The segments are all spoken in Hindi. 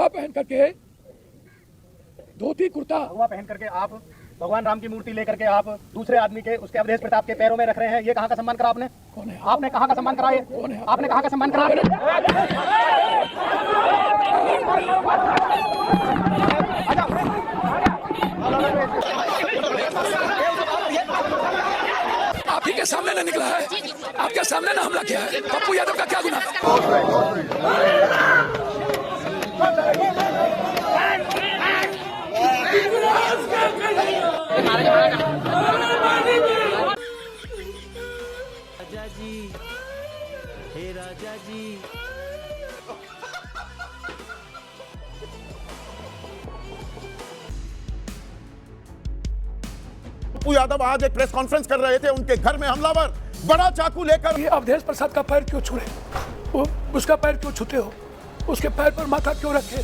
गेरुआ पहन करके, धोती कुर्ता पहन करके आप भगवान राम की मूर्ति लेकर के आप दूसरे आदमी के उसके अवधेश प्रताप के पैरों में रख रहे हैं, ये कहाँ का सम्मान करा आपने? कौन है? आपने कहाँ का सम्मान करा? ये कौन है? आपने कहाँ का सम्मान करा? आप ही के सामने न निकला है, आपके सामने न हमला किया है। पप्पू यादव का क्या गुनाह? राजा जी, हे राजा जी। पप्पू यादव आज एक प्रेस कॉन्फ्रेंस कर रहे थे, उनके घर में हमलावर बड़ा चाकू लेकर। ये अवधेश प्रसाद का पैर क्यों छू रहे हो? उसका पैर क्यों छूते हो? उसके पैर पर माथा क्यों रखे?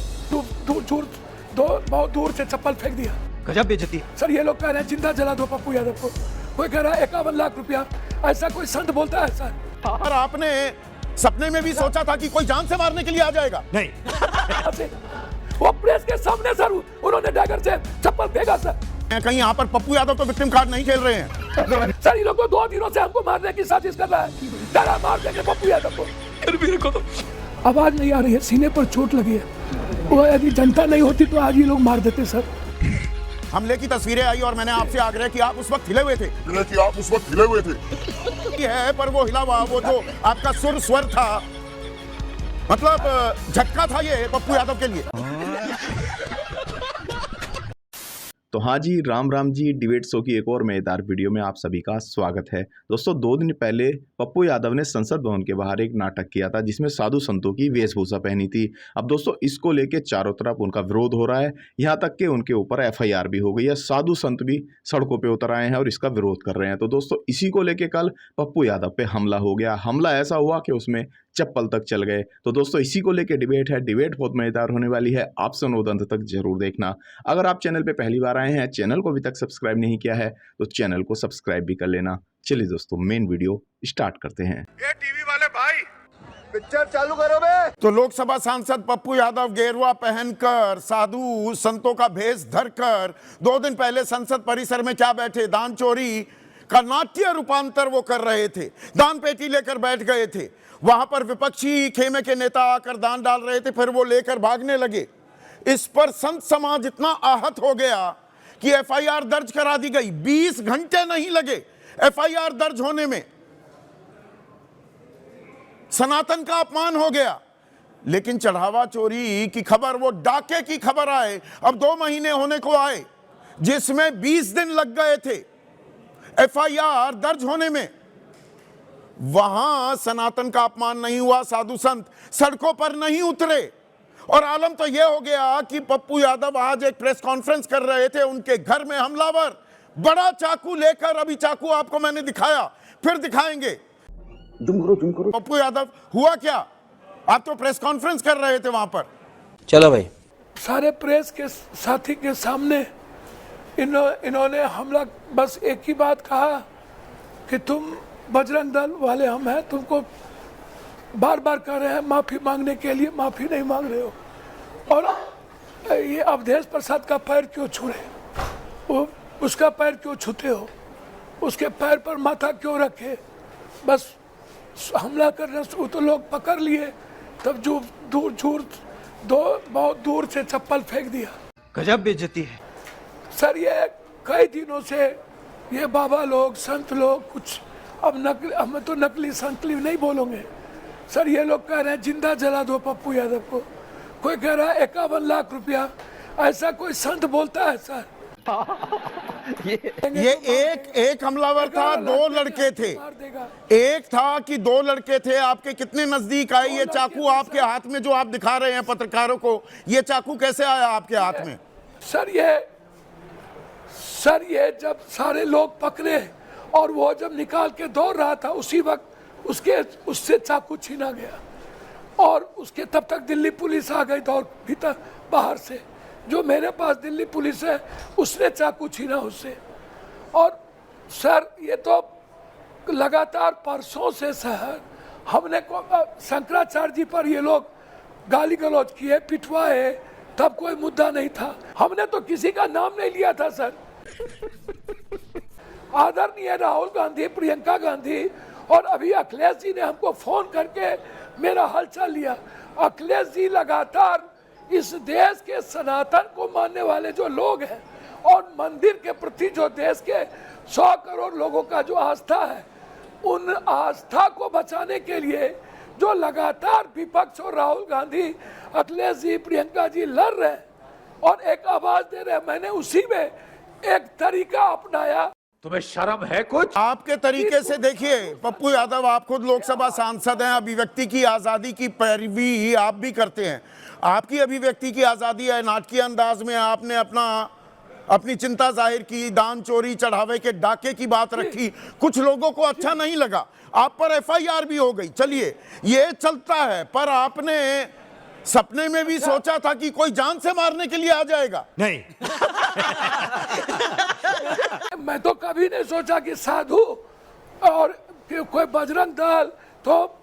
बहुत दूर से चप्पल फेंक दिया। गजब बेइज्जती। सर ये लोग कह रहे हैं जिंदा जला दो पप्पू यादव को। कोई कह रहा है 51 लाख रुपया। ऐसा कोई संत बोलता है सर? और आपने सपने में भी सोचा था कि कोई जान से मारने के लिए आ जाएगा? नहीं। वो प्रेस के सामने सर उन्होंने डैगर से चप्पल फेंका सर। कहीं यहाँ पर पप्पू यादव तो विक्टिम कार्ड नहीं खेल रहे हैं। सर ये लोग को 2 दिनों से हमको मारने की साजिश कर रहा है। डरा मार देंगे पप्पू यादव को। फिर को तो आवाज नहीं आ रही है, सीने पर चोट लगी है। वो यदि जनता नहीं होती तो आज ये लोग मार देते सर। हमले की तस्वीरें आई और मैंने आपसे आग्रह कि आप उस वक्त हिले हुए थे। है पर वो हिला हुआ, वो जो आपका सुर स्वर था, मतलब झटका था ये पप्पू यादव के लिए। तो हाँ जी, राम राम जी। डिबेट शो की एक और मजेदार वीडियो में आप सभी का स्वागत है। दोस्तों 2 दिन पहले पप्पू यादव ने संसद भवन के बाहर एक नाटक किया था जिसमें साधु संतों की वेशभूषा पहनी थी। अब दोस्तों इसको लेके चारों तरफ उनका विरोध हो रहा है, यहाँ तक कि उनके ऊपर FIR भी हो गई है। साधु संत भी सड़कों पर उतर आए हैं और इसका विरोध कर रहे हैं। तो दोस्तों इसी को लेकर कल पप्पू यादव पे हमला हो गया। हमला ऐसा हुआ कि उसमें चप्पल तक चल गए। तो दोस्तों इसी को लेके डिबेट है। डिबेट बहुत मजेदार होने वाली है, आप सुनो अंत तक जरूर देखना। अगर आप चैनल पे पहली बार आए हैं, चैनल को अभी तक सब्सक्राइब नहीं किया है तो चैनल को सब्सक्राइब भी कर लेना। चलिए दोस्तों मेन वीडियो स्टार्ट करते हैं। ये टीवी वाले भाई पिक्चर चालू करो बे। तो लोकसभा सांसद पप्पू यादव गेरुआ पहनकर, साधु संतों का भेष धरकर 2 दिन पहले संसद परिसर में क्या बैठे, दान चोरी का नाट्य रूपांतर वो कर रहे थे। दान पेटी लेकर बैठ गए थे, वहां पर विपक्षी खेमे के नेता आकर दान डाल रहे थे, फिर वो लेकर भागने लगे। इस पर संत समाज इतना आहत हो गया कि FIR दर्ज करा दी गई। 20 घंटे नहीं लगे FIR दर्ज होने में। सनातन का अपमान हो गया। लेकिन चढ़ावा चोरी की खबर, वो डाके की खबर आए, अब 2 महीने होने को आए, जिसमें 20 दिन लग गए थे FIR दर्ज होने में। वहां सनातन का अपमान नहीं हुआ, साधु संत सड़कों पर नहीं उतरे। और आलम तो यह हो गया कि पप्पू यादव आज एक प्रेस कॉन्फ्रेंस कर रहे थे, उनके घर में हमलावर बड़ा चाकू लेकर, अभी चाकू आपको मैंने दिखाया, फिर दिखाएंगे। जुम करो। पप्पू यादव हुआ क्या? आप तो प्रेस कॉन्फ्रेंस कर रहे थे वहां पर। चलो भाई। सारे प्रेस के साथी के सामने इन्होंने हमला, बस एक ही बात कहा कि तुम बजरंग दल वाले हम हैं, तुमको बार बार कह रहे हैं माफी मांगने के लिए, माफी नहीं मांग रहे हो। और ये अवधेश प्रसाद का पैर क्यों छू रहे हो? उसका पैर क्यों छूते हो? उसके पैर पर माथा क्यों रखे? बस हमला करने से तो लोग पकड़ लिए, तब जो बहुत दूर से चप्पल फेंक दिया। गजब बेइज्जती है सर। ये कई दिनों से ये बाबा लोग, संत लोग, कुछ अब हम तो नकली संकली नहीं बोलोगे सर। ये लोग कह रहे हैं जिंदा जला दो पप्पू यादव को। कोई कह रहा है 51 लाख रुपया। ऐसा कोई संत बोलता है सर? ये एक हमलावर था, 2 लड़के थे। एक था कि 2 लड़के थे। आपके कितने नजदीक आए ये चाकू आपके हाथ में, जो आप दिखा रहे हैं पत्रकारों को? ये चाकू कैसे आया आपके हाथ में? सर ये जब सारे लोग पकड़े और वो जब निकाल के दौड़ रहा था, उसी वक्त उससे चाकू छीना गया। और उसके तब तक दिल्ली पुलिस आ गई दौड़ भीतर बाहर से। जो मेरे पास दिल्ली पुलिस है उसने चाकू छीना उससे। और सर ये तो लगातार परसों से सर हमने शंकराचार्य जी पर ये लोग गाली गलौज किए, पिटवाए, तब कोई मुद्दा नहीं था। हमने तो किसी का नाम नहीं लिया था सर। आदरणीय राहुल गांधी, प्रियंका गांधी और अभी अखिलेश जी ने हमको फोन करके मेरा हालचाल लिया। अखिलेश जी लगातार इस देश के सनातन को मानने वाले जो लोग हैं और मंदिर के प्रति जो देश के 100 करोड़ लोगों का जो आस्था है, उन आस्था को बचाने के लिए जो लगातार विपक्ष और राहुल गांधी, अखिलेश जी, प्रियंका जी लड़ रहे हैं और एक आवाज दे रहे हैं, मैंने उसी में एक तरीका अपनाया। तुम्हें शर्म है कुछ? आपके तरीके से देखिए पप्पू यादव, आप खुद लोकसभा सांसद हैं, अभिव्यक्ति की आजादी की पैरवी आप भी करते हैं। आपकी अभिव्यक्ति की आजादी है, नाटकीय अंदाज में आपने अपनी चिंता जाहिर की, दान चोरी चढ़ावे के डाके की बात रखी, कुछ लोगों को अच्छा नहीं लगा, आप पर एफआईआर भी हो गई। चलिए ये चलता है, पर आपने सपने में भी सोचा था कि कोई जान से मारने के लिए आ जाएगा? नहीं। मैं तो कभी नहीं सोचा कि साधु और कोई बजरंग दल, तो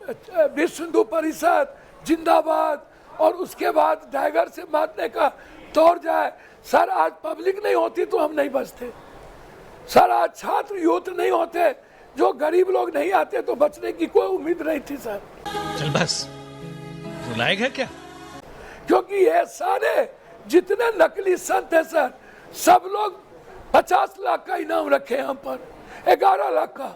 विश्व हिंदू परिषद जिंदाबाद और उसके बाद टाइगर से मारने का तौर जाए। सर आज पब्लिक नहीं होती तो हम नहीं बचते। सर आज छात्र यूथ नहीं होते, जो गरीब लोग नहीं आते तो बचने की कोई उम्मीद नहीं थी सर। चल बस, रुलाएगा क्या? क्योंकि ये सारे जितने नकली संत हैं सर, सब लोग 50 लाख का इनाम रखे हम पर, 11 लाख का।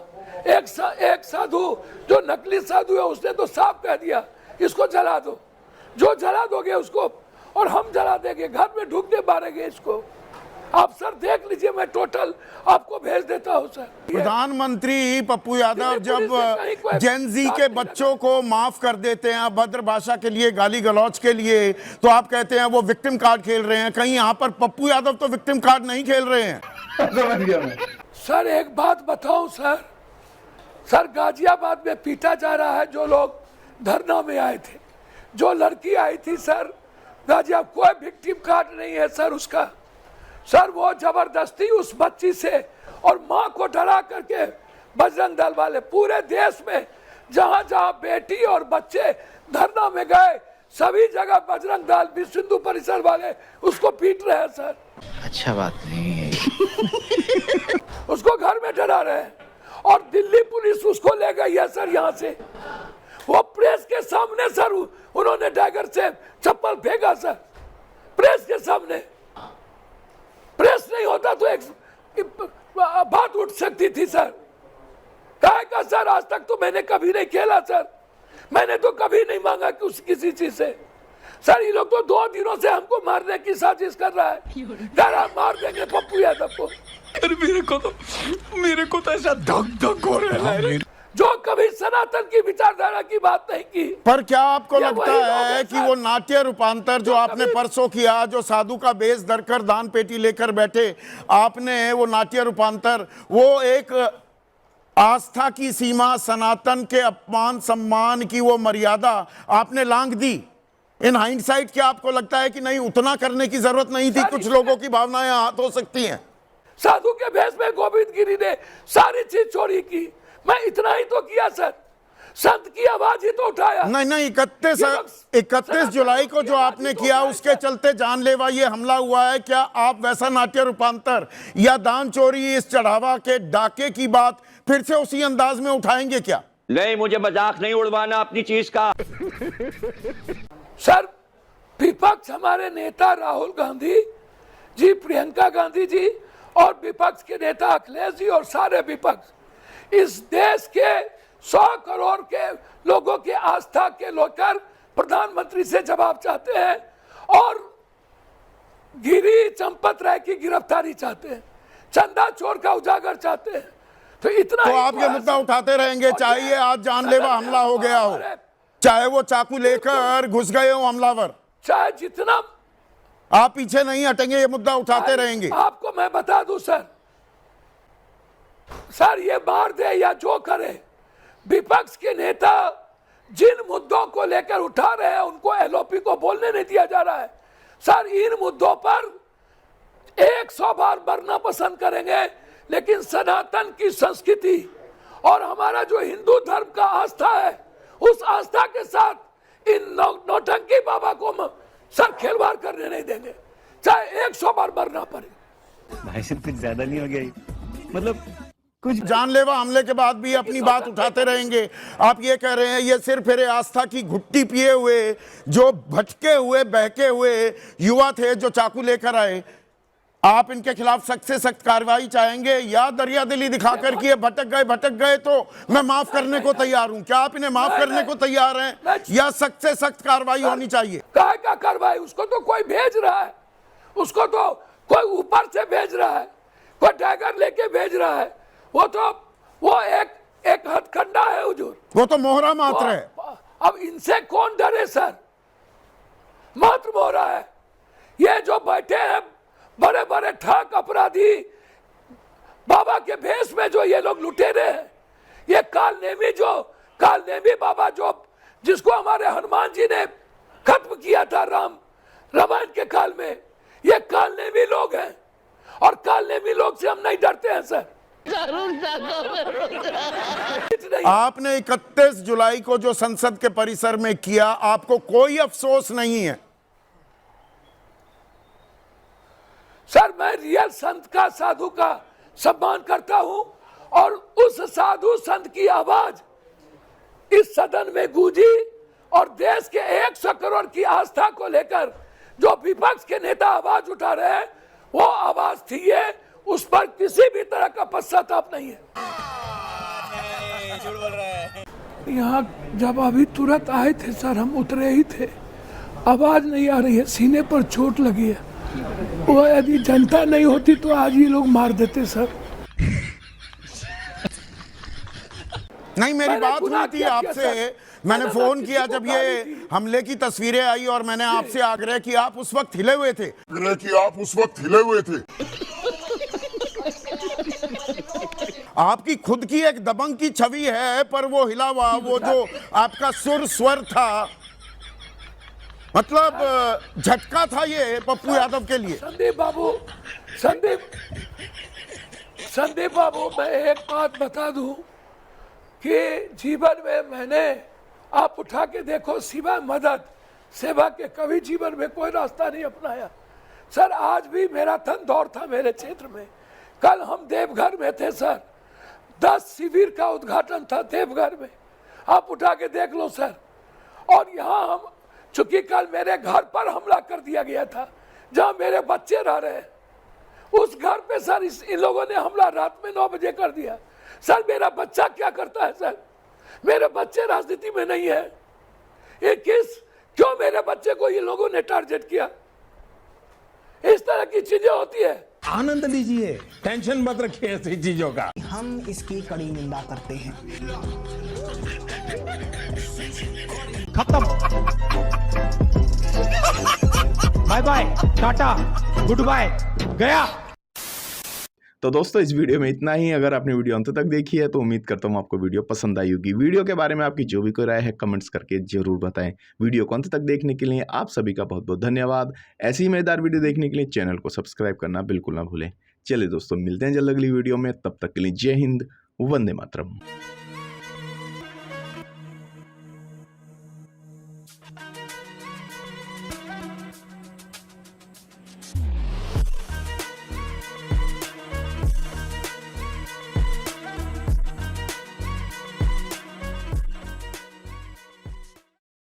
एक साधु जो नकली साधु है उसने तो साफ कह दिया इसको जला दो, जो जला दोगे उसको और हम जला देंगे, घर में ढूंढने मारेंगे इसको। आप सर देख लीजिए, मैं टोटल आपको भेज देता हूँ सर। प्रधानमंत्री पप्पू यादव जब जेन जी के बच्चों को माफ कर देते हैं अभद्र भाषा के लिए, गाली गलौज के लिए, तो आप कहते हैं वो विक्टिम कार्ड खेल रहे हैं। कहीं यहाँ पर पप्पू यादव तो विक्टिम कार्ड नहीं खेल रहे हैं। समझ गया मैं। सर एक बात बताऊं सर गाजियाबाद में पीटा जा रहा है जो लोग धरना में आए थे, जो लड़की आई थी सर गाजियाबाद, कोई विक्टिम कार्ड नहीं है सर उसका। सर वो जबरदस्ती उस बच्ची से और माँ को डरा करके बजरंग दल वाले पूरे देश में जहां जहां बेटी और बच्चे धरना में गए, सभी जगह बजरंग दल, विश्व हिंदू परिषद वाले उसको पीट रहे हैं सर। अच्छा बात नहीं है। उसको घर में डरा रहे हैं और दिल्ली पुलिस उसको ले गई है सर यहाँ से। वो प्रेस के सामने सर उन्होंने टाइगर से चप्पल फेंका सर, प्रेस के सामने। प्रेस नहीं होता तो एक बात उठ सकती थी सर। कहेगा सर आज तक तो मैंने कभी नहीं खेला सर, मैंने तो कभी नहीं मांगा किसी चीज से। सर ये लोग तो 2 दिनों से हमको मारने की साजिश कर रहा है, डरा मार देंगे पप्पू यादव को। मेरे को तो ऐसा धक धक हो रहा है जो कभी सनातन की विचारधारा की बात नहीं की। पर क्या आपको लगता है कि वो नाट्य रूपांतर जो आपने परसों किया, जो साधु का बेस धरकर दान पेटी लेकर बैठे आपने, वो नाट्य रूपांतर, वो एक आस्था की सीमा, सनातन के अपमान सम्मान की वो मर्यादा आपने लांघ दी? इन हाइंडसाइट क्या आपको लगता है कि नहीं उतना करने की जरूरत नहीं थी? कुछ लोगों की भावनाएं आहत हो सकती हैं। साधु के भेष में गोविंद गिरी ने सारी चीज चोरी की, मैं इतना ही तो किया सर, संत की आवाज ही तो उठाया। नहीं 31 जुलाई को जो आपने किया उसके चलते जानलेवा ये हमला हुआ है। क्या आप वैसा नाट्य रूपांतर या दान चोरी, इस चढ़ावा के डाके की बात फिर से उसी अंदाज में उठाएंगे क्या? नहीं, मुझे मजाक नहीं उड़वाना अपनी चीज का। सर विपक्ष हमारे नेता राहुल गांधी जी, प्रियंका गांधी जी और विपक्ष के नेता अखिलेश जी और सारे विपक्ष इस देश के 100 करोड़ के लोगों की आस्था के लेकर प्रधानमंत्री से जवाब चाहते हैं और गिरी चंपत राय की गिरफ्तारी चाहते हैं, चंदा चोर का उजागर चाहते हैं। तो इतना तो आप ये मुद्दा उठाते रहेंगे, चाहे ये आज जानलेवा हमला हो गया हो, चाहे वो चाकू लेकर घुस गए हो हमलावर, चाहे जितना, आप पीछे नहीं हटेंगे, ये मुद्दा उठाते रहेंगे। आपको मैं बता दूं सर ये मार दे या जो करे, विपक्ष के नेता जिन मुद्दों को लेकर उठा रहे हैं उनको एलओपी को बोलने नहीं दिया जा रहा है। सर इन मुद्दों पर 100 बार मरना पसंद करेंगे, लेकिन सनातन की संस्कृति और हमारा जो हिंदू धर्म का आस्था है, उस आस्था के साथ इन नौटंकी बाबा को हम सर खिलवाड़ करने नहीं देंगे, चाहे 100 बार मरना पड़े। भाई साहब कुछ ज्यादा नहीं हो गया ये? मतलब कुछ जानलेवा हमले के बाद भी अपनी बात उठाते रहेंगे। आप ये कह रहे हैं ये सिर्फ फिर आस्था की घुट्टी पिए हुए जो भटके हुए बहके हुए युवा थे जो चाकू लेकर आए, आप इनके खिलाफ सख्त से सख्त कार्रवाई चाहेंगे या दरिया दिली दिखाकर कि ये भटक गए तो मैं माफ करने को तैयार हूं? क्या आप इन्हें माफ करने को तैयार हैं या सख्त से सख्त कार्रवाई होनी चाहिए? काहे का कार्रवाई? उसको तो कोई भेज रहा है, उसको तो कोई ऊपर से भेज रहा है, कोई टाइगर लेके भेज रहा है। वो एक हथकंडा है हुजूर, वो तो मोहरा मात्र है। अब इनसे कौन डरे सर? मात्र मोहरा है। ये जो बैठे हैं बड़े बड़े ठाक अपराधी बाबा के भेष में, जो ये लोग लुटेरे हैं, ये कालनेमी बाबा जो जिसको हमारे हनुमान जी ने खत्म किया था रामायण के काल में, ये कालनेमी लोग हैं और कालनेमी लोग से हम नहीं डरते हैं सर। आपने 31 जुलाई को जो संसद के परिसर में किया, आपको कोई अफसोस नहीं है? सर मैं रियल संत का, साधु का सम्मान करता हूं और उस साधु संत की आवाज इस सदन में गूंजी और देश के 100 करोड़ की आस्था को लेकर जो विपक्ष के नेता आवाज उठा रहे हैं, वो आवाज थी ये, उस पर किसी भी तरह का पश्चाताप नहीं है। यहाँ जब अभी तुरंत आए थे सर, हम उतरे ही थे, आवाज नहीं आ रही है, सीने पर चोट लगी है। वो यदि जनता नहीं होती तो आज ये लोग मार देते सर। नहीं, मेरी बात हुई थी आपसे, मैंने फोन किया जब ये हमले की तस्वीरें आई और मैंने आपसे आग्रह किया, आप उस वक्त हिले हुए थे। आपकी खुद की एक दबंग की छवि है, पर वो हिला हुआ, वो जो आपका सुर स्वर था, मतलब झटका था ये पप्पू यादव के लिए। संदीप बाबू मैं एक बात बता दूं कि जीवन में मैंने, आप उठा के देखो, सिवा मदद सेवा के कभी जीवन में कोई रास्ता नहीं अपनाया सर। आज भी मेरा धन दौर था मेरे क्षेत्र में। कल हम देवघर में थे सर, 10 शिविर का उद्घाटन था देवघर में, आप उठा के देख लो सर। और यहाँ हम, चूंकि कल मेरे घर पर हमला कर दिया गया था जहाँ मेरे बच्चे रह रहे हैं, उस घर पे सर इन लोगों ने हमला रात में 9 बजे कर दिया सर। मेरा बच्चा क्या करता है सर? मेरे बच्चे राजनीति में नहीं है, ये क्यों मेरे बच्चे को ये लोगों ने टारगेट किया? इस तरह की चीजें होती है। आनंद लीजिए, टेंशन मत रखिए ऐसी चीजों का। हम इसकी कड़ी निंदा करते हैं। खत्म, bye bye, tata, goodbye, गया। तो दोस्तों इस वीडियो में इतना ही। अगर आपने वीडियो अंत तक देखी है तो उम्मीद करता हूँ आपको वीडियो पसंद आई होगी। वीडियो के बारे में आपकी जो भी कोई राय है कमेंट्स करके जरूर बताएं। वीडियो को अंत तक देखने के लिए आप सभी का बहुत बहुत धन्यवाद। ऐसी ही मजेदार वीडियो देखने के लिए चैनल को सब्सक्राइब करना बिल्कुल ना भूलें। चलिए दोस्तों, मिलते हैं जल्द अगली वीडियो में, तब तक के लिए जय हिंद, वंदे मातरम।